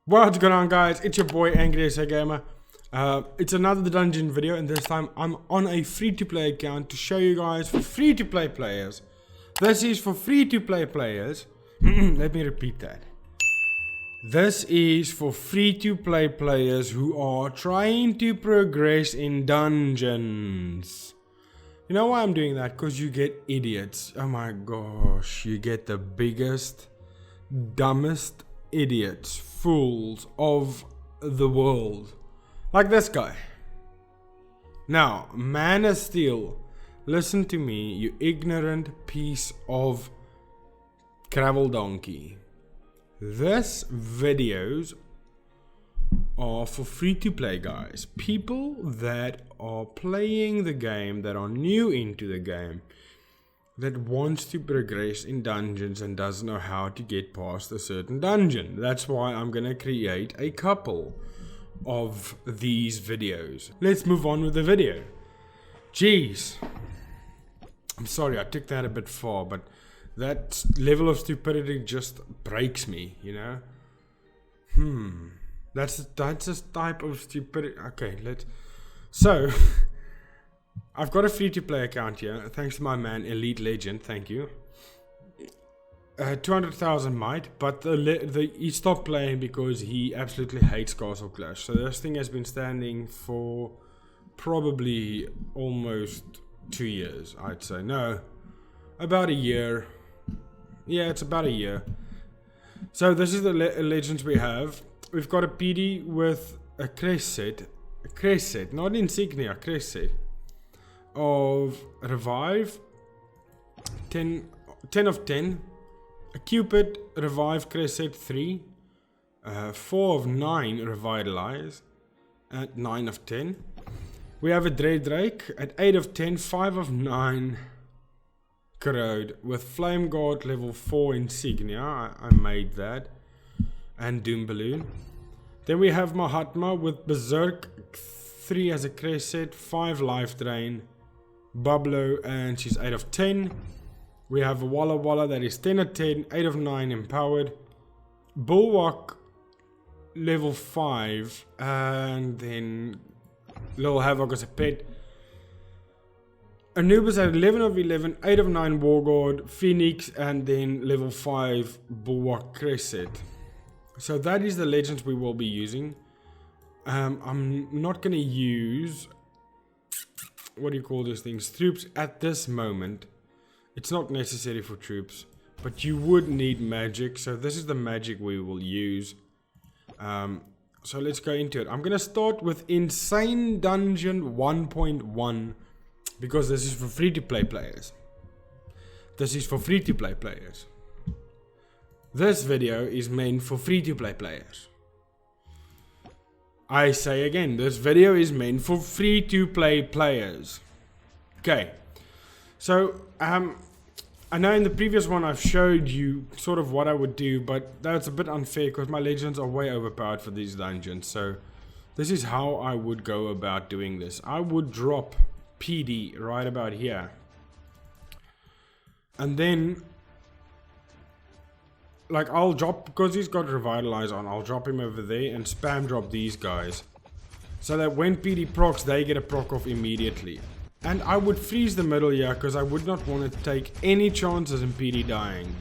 What's going on, guys? It's your boy Angrysagamer. It's another dungeon video, and this time I'm on a free-to-play account to show you guys for free-to-play players. This is for free-to-play players. Let me repeat that. This is for free-to-play players who are trying to progress in dungeons. You know why I'm doing that? Because you get idiots. Oh my gosh, you get the biggest, dumbest idiots, fools of the world. Like this guy. Now, man of steel, listen to me, you ignorant piece of gravel donkey. This videos are for free to play guys. People that are playing the game, that are new into the game, that wants to progress in dungeons and doesn't know how to get past a certain dungeon. That's why I'm gonna create a couple of these videos. Let's move on with the video. Jeez, I'm sorry I took that a bit far, but that level of stupidity just breaks me, you know. That's a type of stupidity. Okay, so I've got a free-to-play account here, thanks to my man Elite Legend, thank you. 200,000 might, but he stopped playing because he absolutely hates Castle Clash. So this thing has been standing for probably almost 2 years, I'd say. No, about a year. Yeah, it's about a year. So this is the legends we have. We've got a PD with a crest set, not insignia, crest set. Of revive 10 of 10, a cupid revive crest set 3, 4 of 9 revitalize at 9 of 10. We have a dread drake at 8 of 10, 5 of 9 corrode with flame guard level 4 insignia. I made that, and doom balloon. Then we have Mahatma with berserk 3 as a crest set, 5 life drain, Bublo, and she's 8 of 10. We have a Walla Walla that is 10 of 10, 8 of 9 empowered. Bulwark level 5, and then Little Havoc as a pet. Anubis at 11 of 11, 8 of 9 Warguard, Phoenix, and then level 5 Bulwark crest set. So that is the legends we will be using. I'm not going to use, what do you call these things, troops at this moment. It's not necessary for troops, but you would need magic, so this is the magic we will use. So let's go into it. I'm gonna start with Insane Dungeon 1.1 because this is for free to play players. This video is meant for free to play players. I say again, this video is meant for free-to-play players. Okay, so I know in the previous one I've showed you sort of what I would do, but that's a bit unfair because my legends are way overpowered for these dungeons. So this is how I would go about doing this. I would drop PD right about here, and then like I'll drop, because he's got Revitalize on, I'll drop him over there and spam drop these guys. So that when PD procs, they get a proc off immediately. And I would freeze the middle here, because I would not want to take any chances in PD dying.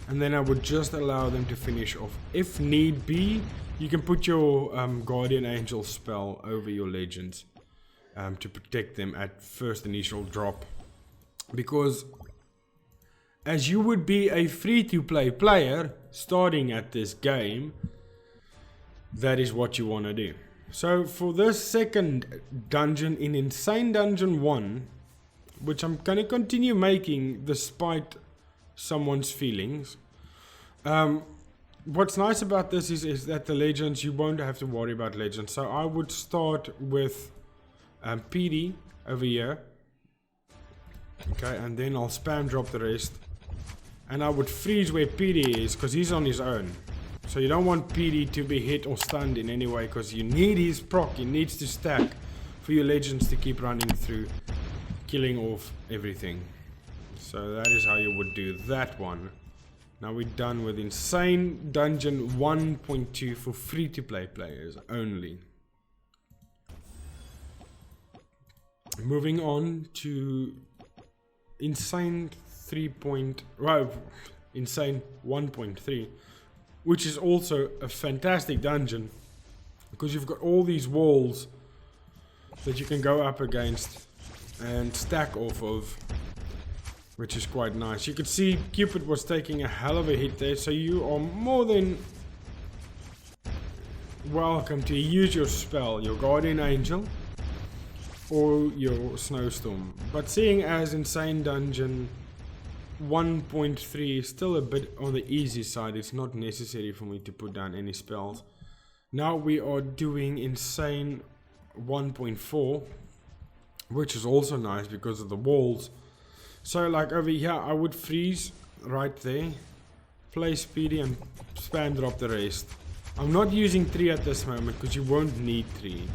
And then I would just allow them to finish off. If need be, you can put your Guardian Angel spell over your legends. To protect them at first initial drop. Because as you would be a free-to-play player starting at this game, that is what you want to do. So for this second dungeon in Insane Dungeon 1, which I'm going to continue making despite someone's feelings, what's nice about this is that the legends, you won't have to worry about legends. So I would start with PD over here. Okay, and then I'll spam drop the rest. And I would freeze where PD is, because he's on his own. So you don't want PD to be hit or stunned in any way, because you need his proc. He needs to stack for your legends to keep running through, killing off everything. So that is how you would do that one. Now we're done with Insane Dungeon 1.2 for free-to-play players only. Moving on to Insane 1.3, which is also a fantastic dungeon because you've got all these walls that you can go up against and stack off of, which is quite nice. You could see Cupid was taking a hell of a hit there, so you are more than welcome to use your spell, your Guardian Angel or your Snowstorm. But seeing as Insane Dungeon 1.3 is still a bit on the easy side, it's not necessary for me to put down any spells. Now we are doing Insane 1.4, which is also nice because of the walls. So like over here I would freeze right there, play Speedy and spam drop the rest. I'm not using 3 at this moment because you won't need 3,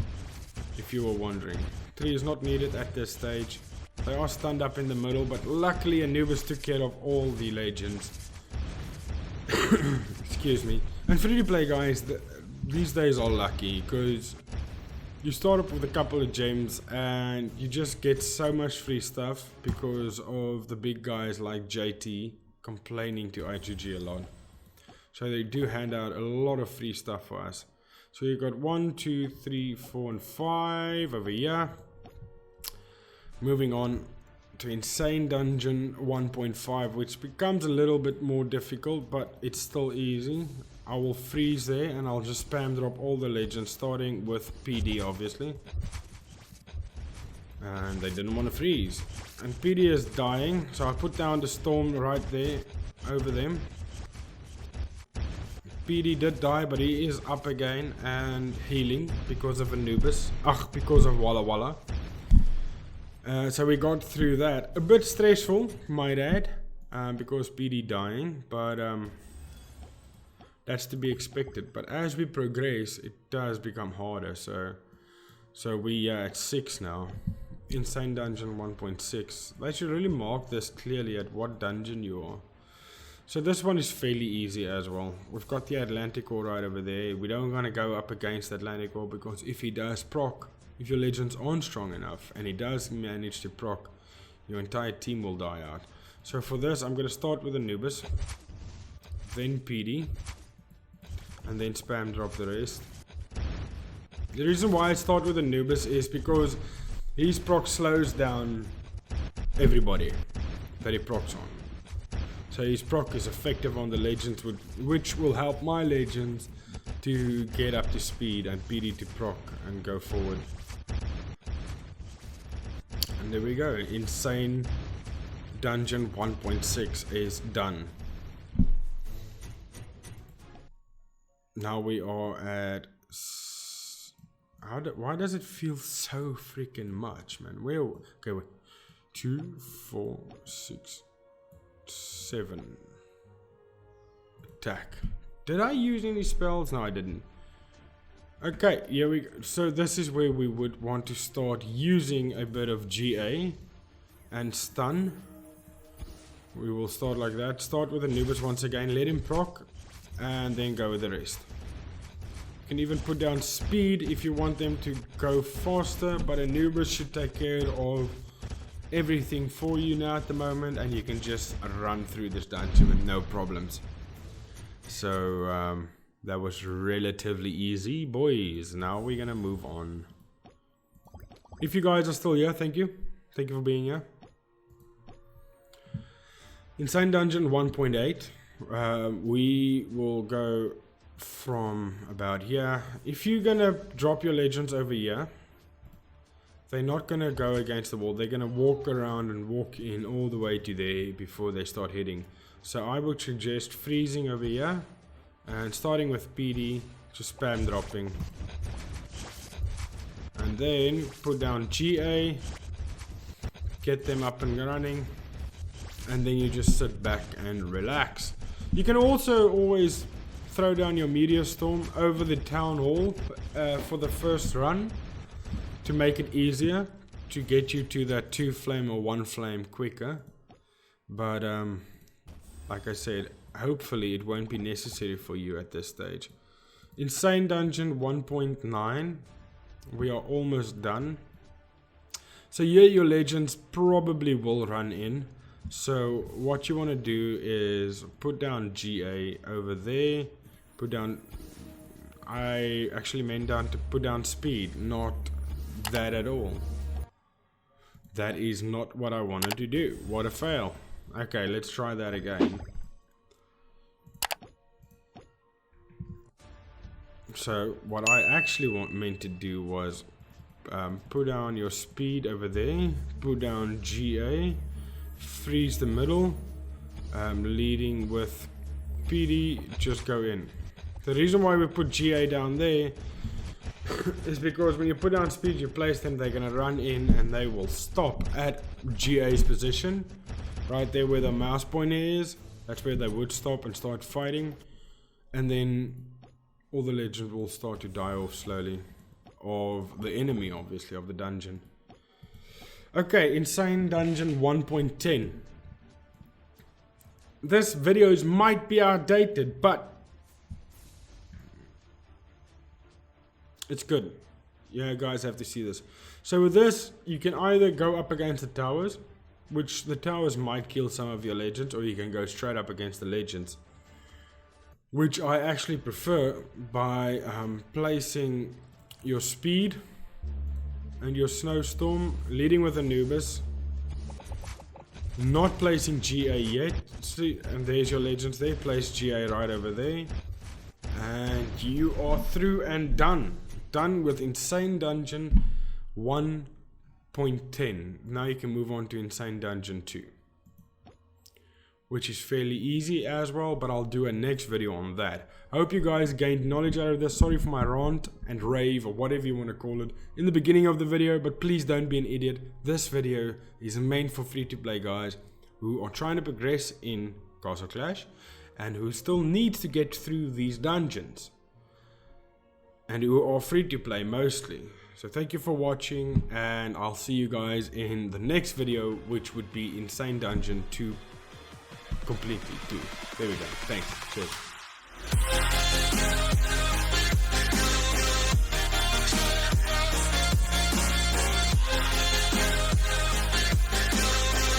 if you were wondering. 3 is not needed at this stage. They are stunned up in the middle, but luckily Anubis took care of all the legends. Excuse me. And free to play guys, these days are lucky because you start up with a couple of gems and you just get so much free stuff because of the big guys like JT complaining to IGG a lot. So they do hand out a lot of free stuff for us. So you got 1, 2, 3, 4 and 5 over here. Moving on to Insane Dungeon 1.5, which becomes a little bit more difficult, but it's still easy. I will freeze there and I'll just spam drop all the legends, starting with PD obviously. And they didn't want to freeze. And PD is dying, so I put down the storm right there over them. PD did die, but he is up again and healing because of Anubis. Because of Walla Walla. So we got through that. A bit stressful, might add, because PD dying, but that's to be expected. But as we progress, it does become harder. So we are at 6 now. Insane Dungeon 1.6. They should really mark this clearly at what dungeon you are. So this one is fairly easy as well. We've got the Atlantic Ore right over there. We don't want to go up against Atlantic Ore because if he does proc, if your legends aren't strong enough and he does manage to proc, your entire team will die out. So for this I'm going to start with Anubis, then PD, and then spam drop the rest. The reason why I start with Anubis is because his proc slows down everybody that he procs on. So his proc is effective on the legends, which will help my legends to get up to speed and PD to proc and go forward. And there we go. Insane Dungeon 1.6 is done. Now we are at... why does it feel so freaking much, man? Okay, wait. 2, 4, 6, 7. Attack. Did I use any spells? No, I didn't. Okay, here we go. So this is where we would want to start using a bit of GA and stun. We will start like that. Start with Anubis once again. Let him proc and then go with the rest. You can even put down speed if you want them to go faster, but Anubis should take care of everything for you now at the moment, and you can just run through this dungeon with no problems. So that was relatively easy, boys. Now we're gonna move on. If you guys are still here, thank you for being here. Insane Dungeon 1.8. We will go from about here. If you're gonna drop your legends over here, they're not gonna go against the wall. They're gonna walk around and walk in all the way to there before they start hitting. So I would suggest freezing over here and starting with PD, just spam dropping, and then put down GA, get them up and running, and then you just sit back and relax. You can also always throw down your Meteor Storm over the Town Hall for the first run to make it easier to get you to that 2 flame or 1 flame quicker. But like I said, hopefully it won't be necessary for you at this stage. Insane Dungeon 1.9. We are almost done. So here your legends probably will run in. So what you want to do is put down GA over there. Put down... I actually meant down to put down speed, not that at all. That is not what I wanted to do. What a fail. Okay, let's try that again. So what I actually meant to do was put down your speed over there, put down GA, freeze the middle, leading with PD, just go in. The reason why we put GA down there is because when you put down speed, you place them, they're going to run in and they will stop at GA's position. Right there where the mouse pointer is, that's where they would stop and start fighting. And then all the legends will start to die off slowly. Of the enemy, obviously, of the dungeon. Okay, Insane Dungeon 1.10. This videos might be outdated, but it's good. Yeah, guys have to see this. So with this, you can either go up against the towers, which the towers might kill some of your legends, or you can go straight up against the legends, which I actually prefer by placing your speed and your snowstorm, leading with Anubis, not placing GA yet. See, and there's your legends there. Place GA right over there, and you are through and done. Done with Insane Dungeon 1.10. Now you can move on to Insane Dungeon 2, which is fairly easy as well, but I'll do a next video on that. I hope you guys gained knowledge out of this. Sorry for my rant and rave, or whatever you want to call it, in the beginning of the video, but please don't be an idiot. This video is meant for free-to-play guys who are trying to progress in Castle Clash and who still need to get through these dungeons, and who are free to play mostly. So thank you for watching, and I'll see you guys in the next video, which would be Insane Dungeon 2 completely too. There we go. Thanks. Cheers.